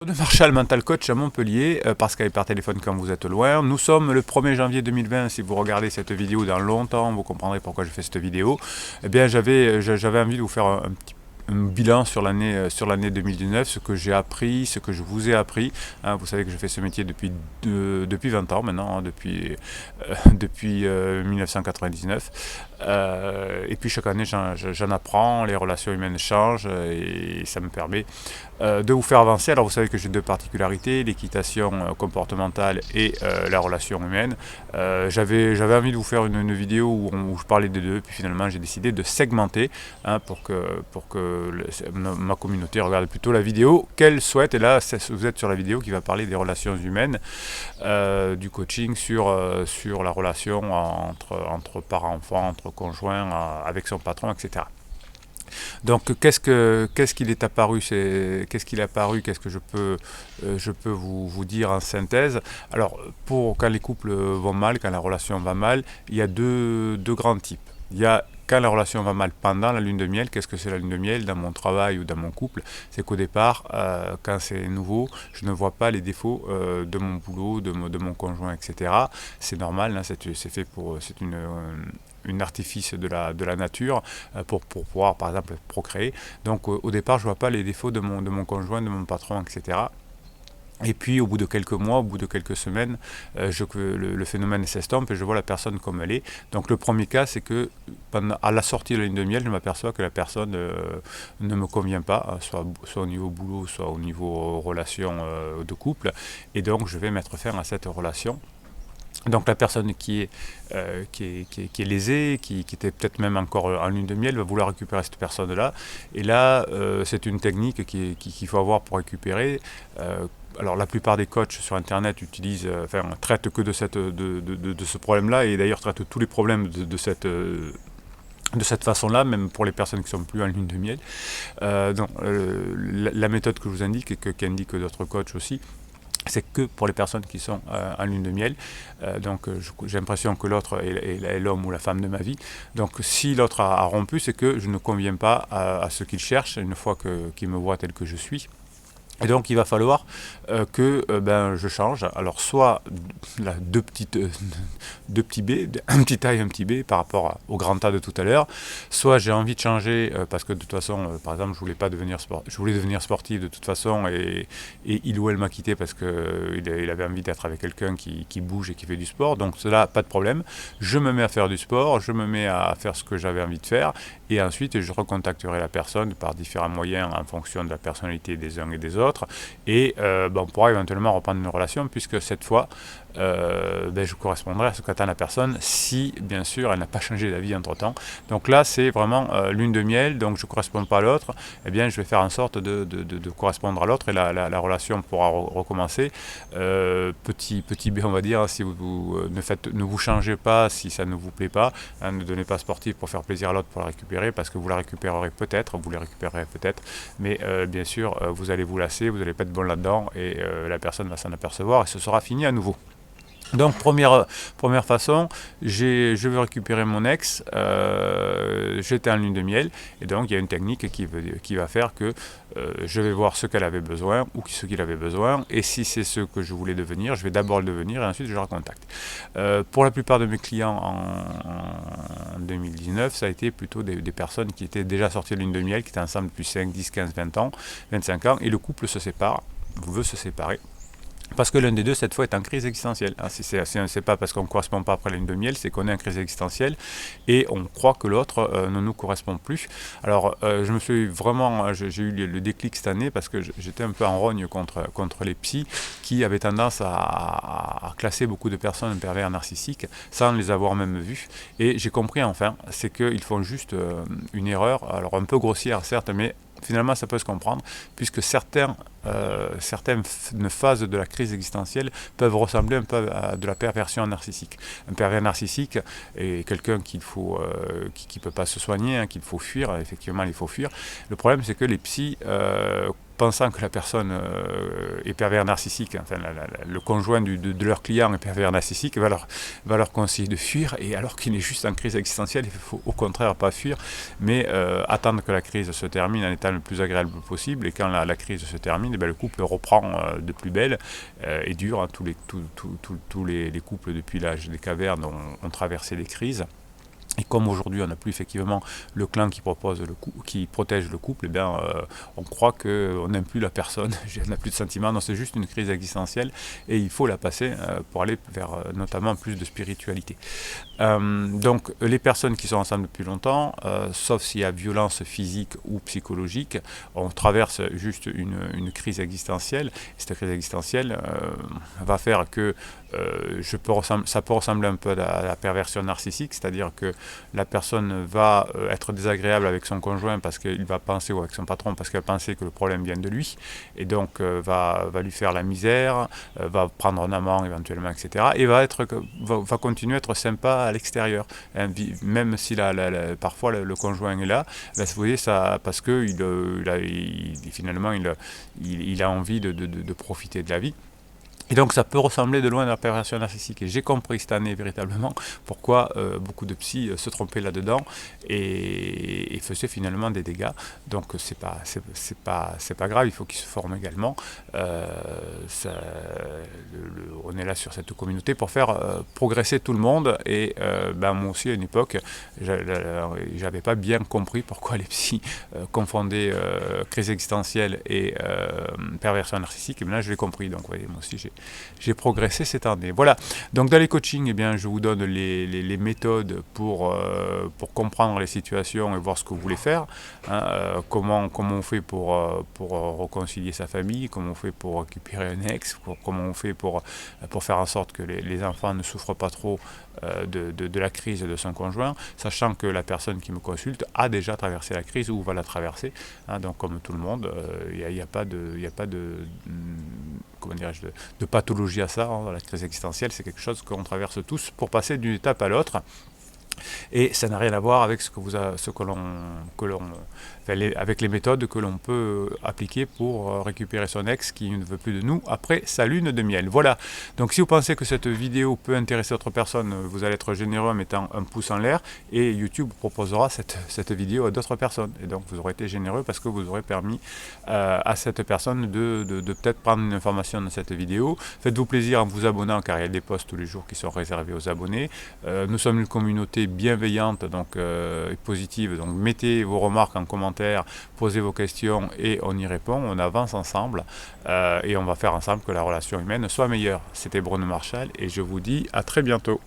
de Marshall, mental coach à Montpellier, Pascal par téléphone quand vous êtes loin. Nous sommes le 1er janvier 2020, si vous regardez cette vidéo dans longtemps, vous comprendrez pourquoi je fais cette vidéo. Eh bien, j'avais envie de vous faire un bilan sur l'année 2019, ce que j'ai appris, ce que je vous ai appris. Vous savez que je fais ce métier depuis 20 ans maintenant, depuis 1999. Et puis chaque année j'en apprends, les relations humaines changent et ça me permet de vous faire avancer. Alors vous savez que j'ai deux particularités, l'équitation comportementale et la relation humaine. J'avais envie de vous faire une vidéo où je parlais des deux, puis finalement j'ai décidé de segmenter pour que ma communauté regarde plutôt la vidéo qu'elle souhaite. Et là vous êtes sur la vidéo qui va parler des relations humaines, du coaching sur la relation entre parents-enfants, entre conjoints, avec son patron, etc. Donc qu'est-ce qu'il est apparu, qu'est-ce que je peux vous dire en synthèse. Alors quand les couples vont mal, quand la relation va mal, il y a deux grands types. Il y a quand la relation va mal pendant la lune de miel. Qu'est-ce que c'est la lune de miel dans mon travail ou dans mon couple? C'est qu'au départ, quand c'est nouveau, je ne vois pas les défauts de mon boulot, de mon conjoint, etc. C'est normal, hein, c'est fait c'est une artifice de la nature pour pouvoir par exemple procréer. Donc au départ je vois pas les défauts de mon conjoint, de mon patron, etc. Et puis au bout de quelques mois, au bout de quelques semaines, le phénomène s'estompe et je vois la personne comme elle est. Donc le premier cas, c'est que à la sortie de la lune de miel, je m'aperçois que la personne ne me convient pas, soit au niveau boulot, soit au niveau relation de couple. Et donc je vais mettre fin à cette relation. Donc la personne qui est lésée, qui était peut-être même encore en lune de miel, va vouloir récupérer cette personne-là. Et là, c'est une technique qu'il faut avoir pour récupérer. Alors la plupart des coachs sur internet traitent que de ce problème-là, et d'ailleurs traitent tous les problèmes de cette façon-là, même pour les personnes qui sont plus en lune de miel. La méthode que je vous indique, et qu'indiquent d'autres coachs aussi, c'est que pour les personnes qui sont en lune de miel. J'ai l'impression que l'autre est l'homme ou la femme de ma vie. Donc si l'autre a rompu, c'est que je ne conviens pas à ce qu'il cherche une fois qu'il me voit tel que je suis. Et donc il va falloir que je change. Alors soit deux petits B, un petit A et un petit B par rapport au grand A de tout à l'heure. Soit j'ai envie de changer parce que de toute façon, par exemple, je voulais devenir sportif de toute façon, et il ou elle m'a quitté parce qu'il avait envie d'être avec quelqu'un qui bouge et qui fait du sport. Donc cela, pas de problème. Je me mets à faire du sport, je me mets à faire ce que j'avais envie de faire, et ensuite je recontacterai la personne par différents moyens en fonction de la personnalité des uns et des autres. Et on pourra éventuellement reprendre une relation, puisque cette fois je correspondrai à ce qu'attend la personne, si bien sûr elle n'a pas changé d'avis entre temps. Donc là c'est vraiment lune de miel, donc je ne corresponds pas à l'autre. Eh bien je vais faire en sorte de correspondre à l'autre, et la relation pourra recommencer. Petit B, on va dire, si ne vous changez pas si ça ne vous plaît pas, hein, ne donnez pas sportif pour faire plaisir à l'autre pour la récupérer, parce que vous la récupérerez peut-être, mais bien sûr vous allez vous lasser, vous n'allez pas être bon là-dedans, et la personne va s'en apercevoir et ce sera fini à nouveau. Donc première façon, je veux récupérer mon ex, j'étais en lune de miel, et donc il y a une technique qui va faire que je vais voir ce qu'elle avait besoin ou ce qu'il avait besoin, et si c'est ce que je voulais devenir, je vais d'abord le devenir et ensuite je le recontacte. Pour la plupart de mes clients en 2019, ça a été plutôt des personnes qui étaient déjà sorties de lune de miel, qui étaient ensemble depuis 5, 10, 15, 20 ans, 25 ans, et le couple veut se séparer. Parce que l'un des deux, cette fois, est en crise existentielle. C'est pas parce qu'on ne correspond pas après la lune de miel, c'est qu'on est en crise existentielle et on croit que l'autre ne nous correspond plus. Alors, j'ai eu le déclic cette année parce que j'étais un peu en rogne contre les psys qui avaient tendance à classer beaucoup de personnes pervers narcissiques sans les avoir même vues. Et j'ai compris enfin, c'est qu'ils font juste une erreur, alors un peu grossière certes, mais finalement ça peut se comprendre, puisque certaines phases de la crise existentielle peuvent ressembler un peu à de la perversion narcissique. Un pervers narcissique est quelqu'un qui peut pas se soigner, hein, qu'il faut fuir. Effectivement, il faut fuir. Le problème, c'est que les psys pensant que la personne est pervers narcissique, enfin le conjoint de leur client est pervers narcissique, va leur conseiller de fuir, et alors qu'il est juste en crise existentielle, il faut au contraire pas fuir, mais attendre que la crise se termine en étant le plus agréable possible, et quand la crise se termine, le couple reprend de plus belle et dure. Hein, tous les couples depuis l'âge des cavernes ont traversé des crises. Et comme aujourd'hui on n'a plus effectivement le clan qui protège le couple, on croit qu'on n'aime plus la personne, on n'a plus de sentiments, non, c'est juste une crise existentielle et il faut la passer pour aller vers notamment plus de spiritualité. Donc les personnes qui sont ensemble depuis longtemps, sauf s'il y a violence physique ou psychologique, on traverse juste une crise existentielle. Cette crise existentielle va faire que ça peut ressembler un peu à la perversion narcissique, c'est-à-dire que la personne va être désagréable avec son conjoint parce qu'il va penser, ou avec son patron parce qu'elle pensait que le problème vient de lui, et donc va lui faire la misère, va prendre un amant éventuellement, etc. Et va continuer à être sympa à l'extérieur, hein, même si parfois le conjoint est là, vous voyez ça, parce que finalement il a envie de profiter de la vie. Et donc ça peut ressembler de loin à la perversion narcissique. Et j'ai compris cette année véritablement pourquoi beaucoup de psys se trompaient là-dedans et faisaient finalement des dégâts. Donc c'est pas grave, il faut qu'ils se forment également. On est là sur cette communauté pour faire progresser tout le monde. Et moi aussi à une époque, j'avais pas bien compris pourquoi les psys confondaient crise existentielle et perversion narcissique. Et maintenant je l'ai compris. Donc vous voyez, moi aussi j'ai progressé cette année. Voilà, donc dans les coachings, je vous donne les méthodes pour comprendre les situations et voir ce que vous voulez faire, hein, comment on fait pour réconcilier sa famille, comment on fait pour récupérer un ex, comment on fait pour faire en sorte que les enfants ne souffrent pas trop de la crise de son conjoint, sachant que la personne qui me consulte a déjà traversé la crise ou va la traverser, hein, donc comme tout le monde, il n'y a pas de comment dirais-je, de pathologie à ça, hein. La crise existentielle, c'est quelque chose qu'on traverse tous pour passer d'une étape à l'autre. Et ça n'a rien à voir avec avec les méthodes que l'on peut appliquer pour récupérer son ex qui ne veut plus de nous après sa lune de miel. Voilà, donc si vous pensez que cette vidéo peut intéresser d'autres personnes, vous allez être généreux en mettant un pouce en l'air, et YouTube proposera cette vidéo à d'autres personnes. Et donc vous aurez été généreux parce que vous aurez permis à cette personne de peut-être prendre une information dans cette vidéo. Faites-vous plaisir en vous abonnant, car il y a des posts tous les jours qui sont réservés aux abonnés. Nous sommes une communauté bienveillante, donc et positive, donc mettez vos remarques en commentaire, posez vos questions et on y répond, on avance ensemble et on va faire ensemble que la relation humaine soit meilleure. C'était Bruno Marchal et je vous dis à très bientôt.